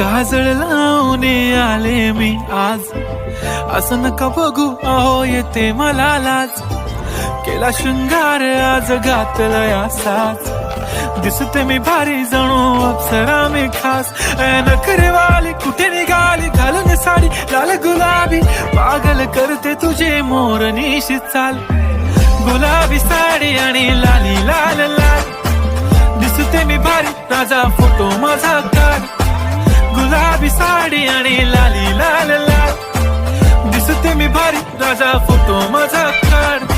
काजळ लावून आले मी आज, असं नका बघू अहो येते मला लाज. केला शृंगार आज घातलाय असाच, दिसते मी भारी जणू अप्सरा मी खास. नखरेवाली कुठे निघाली घालून साडी लाल गुलाबी, पागल करते तुझे मोरनीशी चाल. गुलाबी साडी आणि लाली लाल लाल, दिसते मी भारी राजा फोटो माझा काढ. गुलाबी साडी आणि लाली लाल लाल, दिसते मी भारी राजा फोटो माझा काढ.